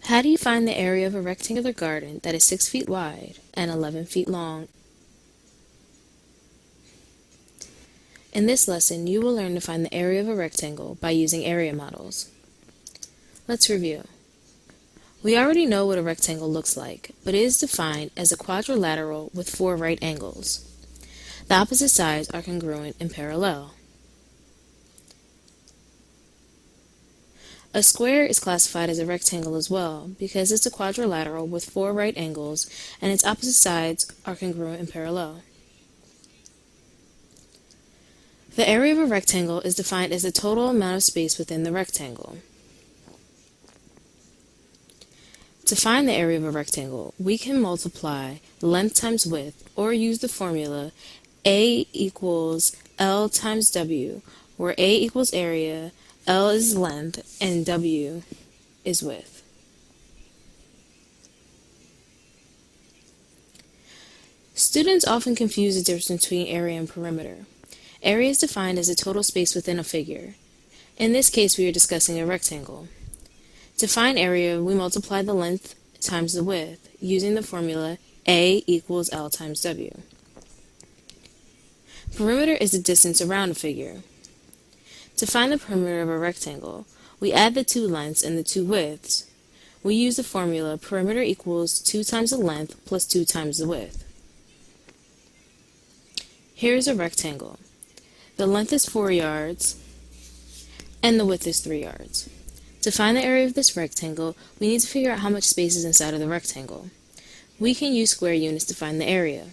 How do you find the area of a rectangular garden that is 6 feet wide and 11 feet long? In this lesson, you will learn to find the area of a rectangle by using area models. Let's review. We already know what a rectangle looks like, but it is defined as a quadrilateral with 4 right angles. The opposite sides are congruent and parallel. A square is classified as a rectangle as well because it's a quadrilateral with 4 right angles and its opposite sides are congruent and parallel. The area of a rectangle is defined as the total amount of space within the rectangle. To find the area of a rectangle, we can multiply length times width or use the formula A equals L times W, where A equals area, L is length, and W is width. Students often confuse the difference between area and perimeter. Area is defined as the total space within a figure. In this case, we are discussing a rectangle. To find area, we multiply the length times the width using the formula A equals L times W. Perimeter is the distance around a figure. To find the perimeter of a rectangle, we add the 2 lengths and the 2 widths. We use the formula perimeter equals 2 times the length plus 2 times the width. Here is a rectangle. The length is 4 yards and the width is 3 yards. To find the area of this rectangle, we need to figure out how much space is inside of the rectangle. We can use square units to find the area.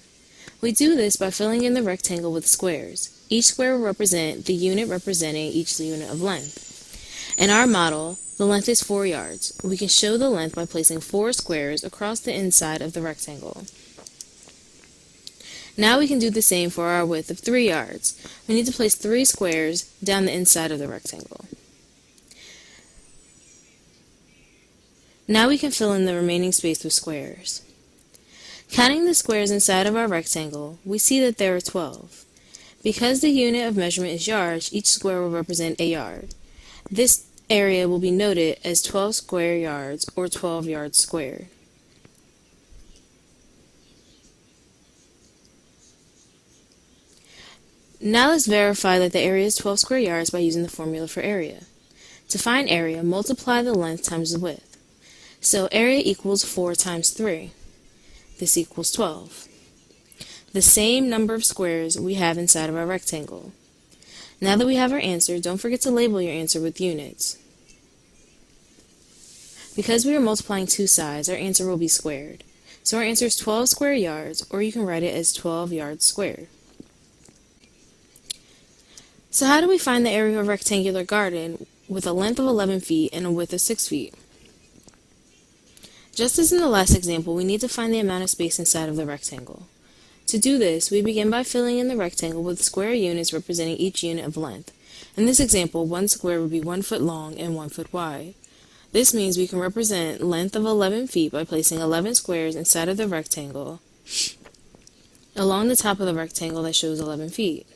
We do this by filling in the rectangle with squares. Each square will represent the unit representing each unit of length. In our model, the length is 4 yards. We can show the length by placing 4 squares across the inside of the rectangle. Now we can do the same for our width of 3 yards. We need to place 3 squares down the inside of the rectangle. Now we can fill in the remaining space with squares. Counting the squares inside of our rectangle, we see that there are 12. Because the unit of measurement is yards, each square will represent a yard. This area will be noted as 12 square yards or 12 yards squared. Now let's verify that the area is 12 square yards by using the formula for area. To find area, multiply the length times the width. So area equals 4 times 3. This equals 12. The same number of squares we have inside of our rectangle. Now that we have our answer, don't forget to label your answer with units. Because we are multiplying 2 sides, our answer will be squared. So our answer is 12 square yards, or you can write it as 12 yards squared. So how do we find the area of a rectangular garden with a length of 11 feet and a width of 6 feet? Just as in the last example, we need to find the amount of space inside of the rectangle. To do this, we begin by filling in the rectangle with square units representing each unit of length. In this example, one square would be 1 foot long and 1 foot wide. This means we can represent length of 11 feet by placing 11 squares inside of the rectangle along the top of the rectangle that shows 11 feet.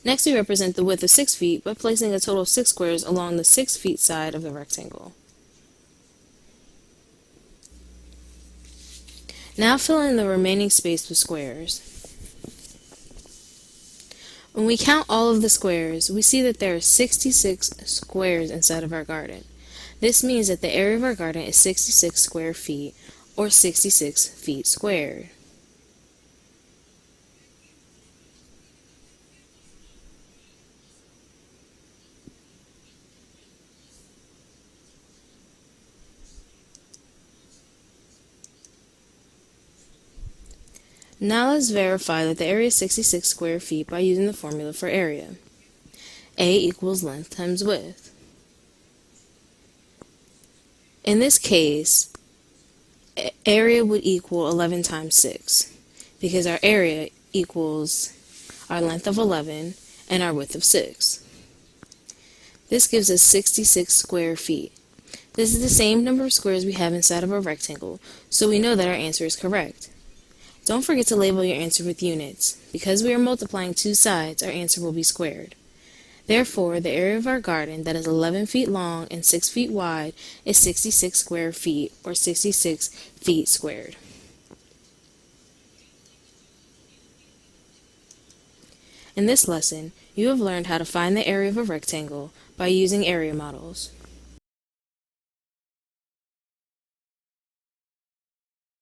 Next, we represent the width of 6 feet by placing a total of 6 squares along the 6 feet side of the rectangle. Now fill in the remaining space with squares. When we count all of the squares, we see that there are 66 squares inside of our garden. This means that the area of our garden is 66 square feet, or 66 feet squared. Now let's verify that the area is 66 square feet by using the formula for area. A equals length times width. In this case, area would equal 11 times 6, because our area equals our length of 11 and our width of 6. This gives us 66 square feet. This is the same number of squares we have inside of a rectangle, so we know that our answer is correct. Don't forget to label your answer with units. Because we are multiplying 2 sides, our answer will be squared. Therefore, the area of our garden that is 11 feet long and 6 feet wide is 66 square feet, or 66 feet squared. In this lesson, you have learned how to find the area of a rectangle by using area models.